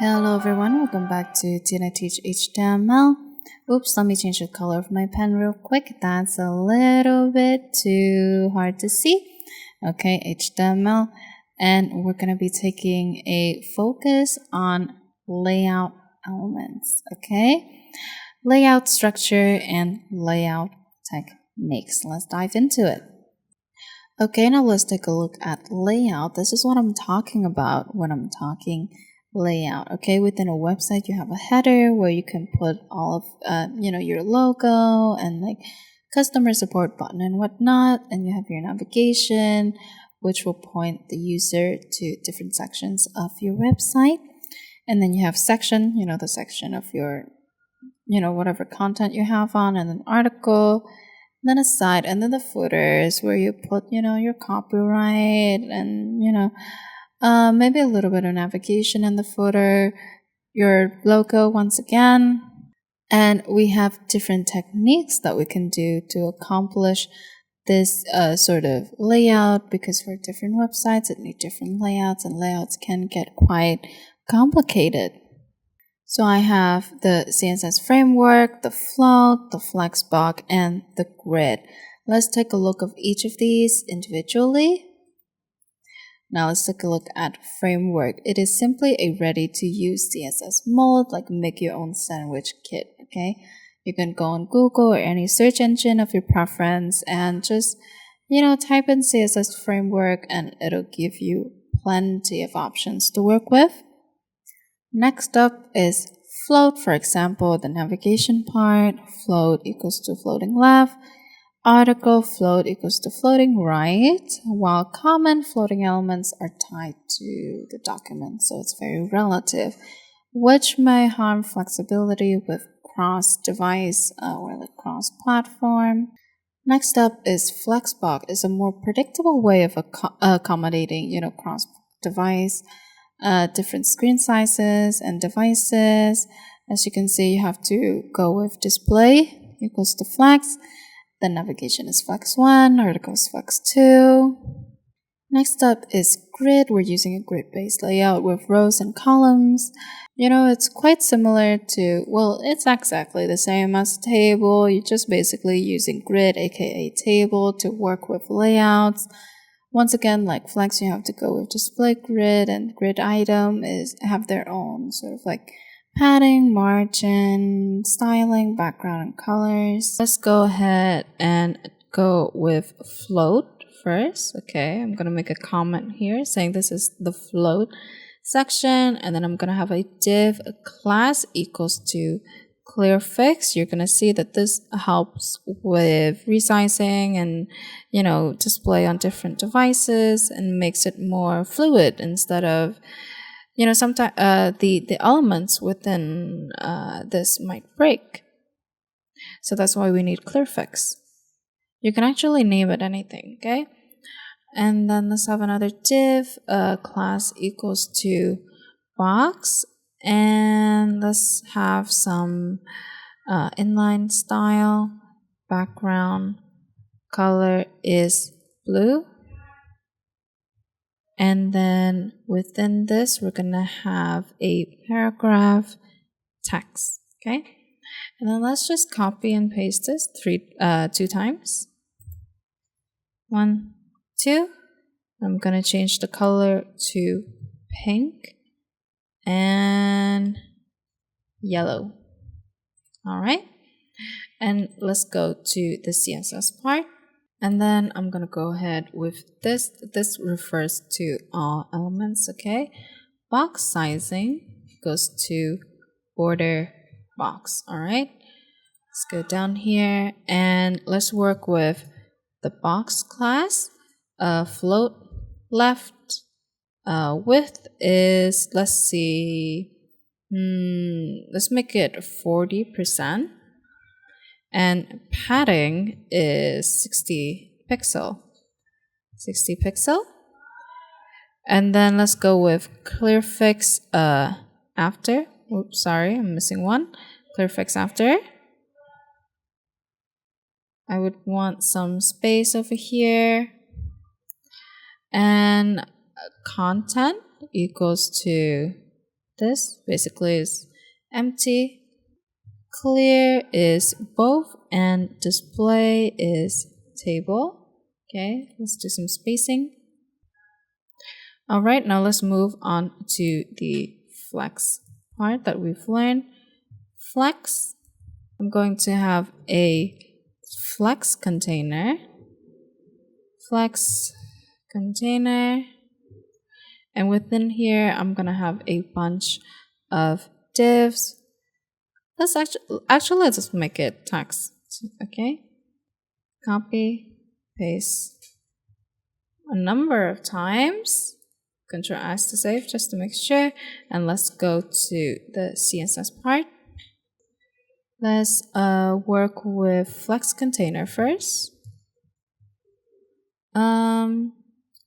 Hello everyone, welcome back to Tinateach HTML. Oops, let me change the color of my pen real quick. That's a little bit too hard to see. Okay, HTML. And we're going to be taking a focus on layout elements. Okay, layout structure and layout techniques. Let's dive into it. Okay, now let's take a look at layout. This is what I'm talking about when I'm talking layout. Okay, within a website you have a header where you can put all of your logo and like customer support button and whatnot, and you have your navigation which will point the user to different sections of your website, and then you have section, the section of your whatever content you have on, and an article, then a side, and then the footers where you put your copyright and maybe a little bit of navigation in the footer, your logo once again. And we have different techniques that we can do to accomplish this sort of layout, because for different websites it needs different layouts, and layouts can get quite complicated. So I have the CSS framework, the float, the flexbox, and the grid. Let's take a look of each of these individually. Now let's take a look at framework. It is simply a ready-to-use CSS mold, like make your own sandwich kit, okay? You can go on Google or any search engine of your preference and just, type in CSS framework and it'll give you plenty of options to work with. Next up is float. For example, the navigation part, float equals to floating left. Article float equals to floating right, while comment floating elements are tied to the document, so it's very relative, which may harm flexibility with cross-device or like cross-platform. Next up is flexbox. It's a more predictable way of accommodating, cross-device, different screen sizes and devices. As you can see, you have to go with display equals to flex. Then navigation is flex 1, article is flex 2. Next up is grid. We're using a grid-based layout with rows and columns. It's quite similar to, it's exactly the same as table. You're just basically using grid, aka table, to work with layouts. Once again, like flex, you have to go with display grid, and grid item have their own sort of like padding, margin, styling, background, and colors. Let's go ahead and go with float first. Okay, I'm going to make a comment here saying this is the float section, and then I'm going to have a div class equals to clear fix. You're going to see that this helps with resizing and, display on different devices and makes it more fluid instead of sometimes the elements within this might break. So that's why we need clear fix. You can actually name it anything, okay? And then let's have another div class equals to box, and let's have some inline style, background color is blue. And then within this, we're going to have a paragraph text, okay? And then let's just copy and paste this 2 times. 1, 2. I'm going to change the color to pink and yellow. All right. And let's go to the CSS part. And then I'm going to go ahead with this. This refers to all elements, okay? Box sizing goes to border box, all right? Let's go down here and let's work with the box class. Float left. Width is, let's see, let's make it 40%. And padding is 60 pixel. And then let's go with clear fix after. Oops, sorry, I'm missing one. Clear fix after. I would want some space over here. And content equals to this basically is empty. Clear is both, and display is table. Okay, let's do some spacing. All right, now let's move on to the flex part that we've learned. Flex, I'm going to have a flex container. Flex container. And within here, I'm going to have a bunch of divs. Let's let's just make it text. Okay. Copy, paste a number of times. Control S to save just to make sure. And let's go to the CSS part. Let's work with flex container first.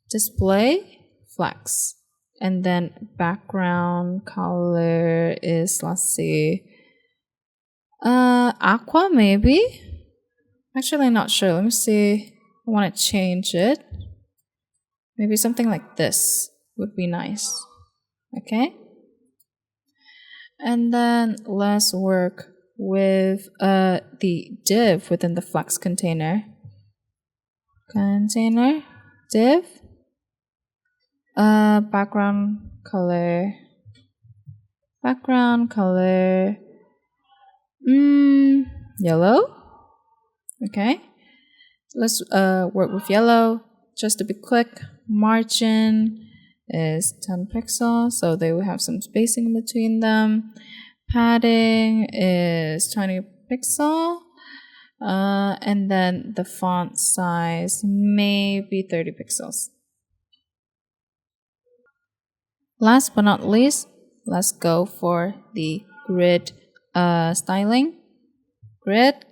Display flex, and then background color is, let's see, aqua maybe. Actually, not sure. Let me see. I want to change it. Maybe something like this would be nice. Okay. And then let's work with the div within the flex container. Container div. Background color. Yellow. Okay. Let's work with yellow. Just to be quick, margin is 10 pixels, so they will have some spacing in between them. Padding is 20 pixel. And then the font size may be 30 pixels. Last but not least, let's go for the grid styling. Grid.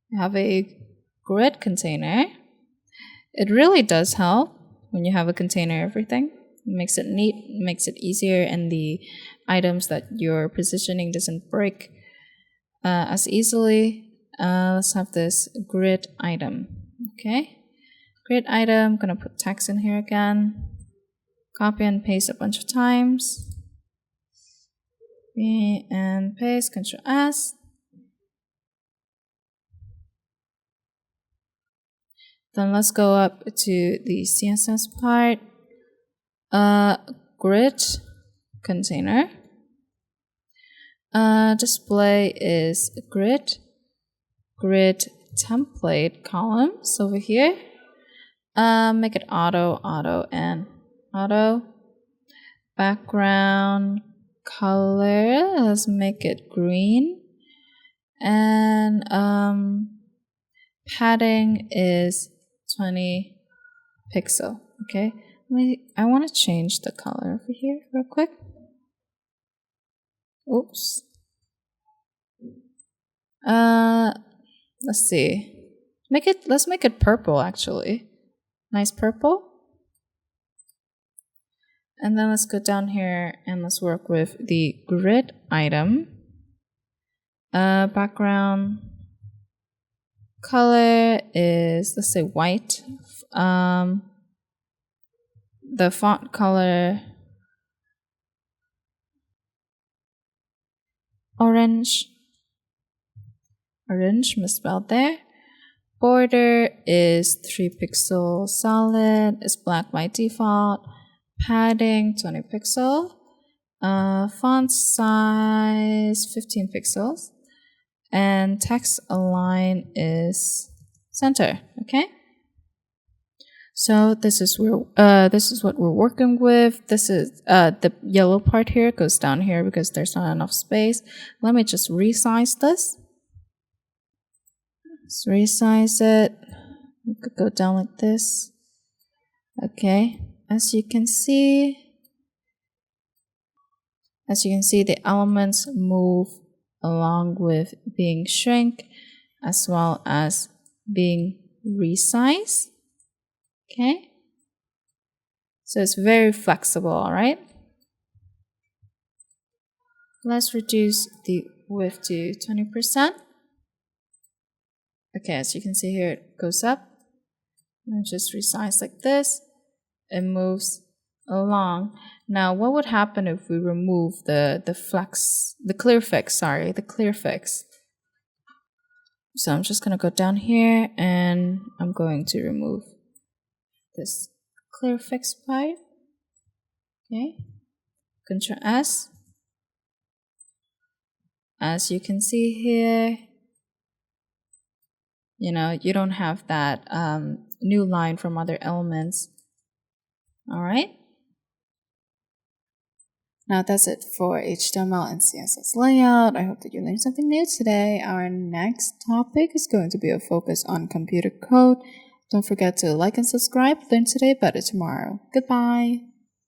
You have a grid container. It really does help when you have a container everything. It makes it neat, makes it easier, and the items that you're positioning doesn't break as easily. Let's have this grid item. Okay, grid item. I'm gonna put text in here again. Copy and paste a bunch of times. Copy and paste. Control S. Then let's go up to the CSS part. Grid container. Display is grid template columns over here. Make it auto, and auto. Background color, let's make it green. And padding is 20 pixel. Okay, I want to change the color over here real quick. Oops. Let's see. Let's make it purple actually. Nice purple. And then let's go down here and let's work with the grid item. Background color is, let's say, white. The font color, orange, misspelled there. Border is 3 pixel solid, it's black by default. Padding 20 pixel. Font size 15 pixels. And text align is center. Okay. So this is what we're working with. This is the yellow part here goes down here because there's not enough space. Let me just resize this. Let's resize it. We could go down like this. Okay. As you can see, the elements move along with being shrink as well as being resized. Okay, so it's very flexible. All right, let's reduce the width to 20%. Okay, as you can see here, it goes up and just resize like this. It moves along. Now, what would happen if we remove the clear fix? So I'm just going to go down here and I'm going to remove this clear fix part. Okay. Ctrl S. As you can see here, you don't have that new line from other elements. All right. Now that's it for HTML and CSS layout. I hope that you learned something new today. Our next topic is going to be a focus on computer code. Don't forget to like and subscribe. Learn today, better tomorrow. Goodbye.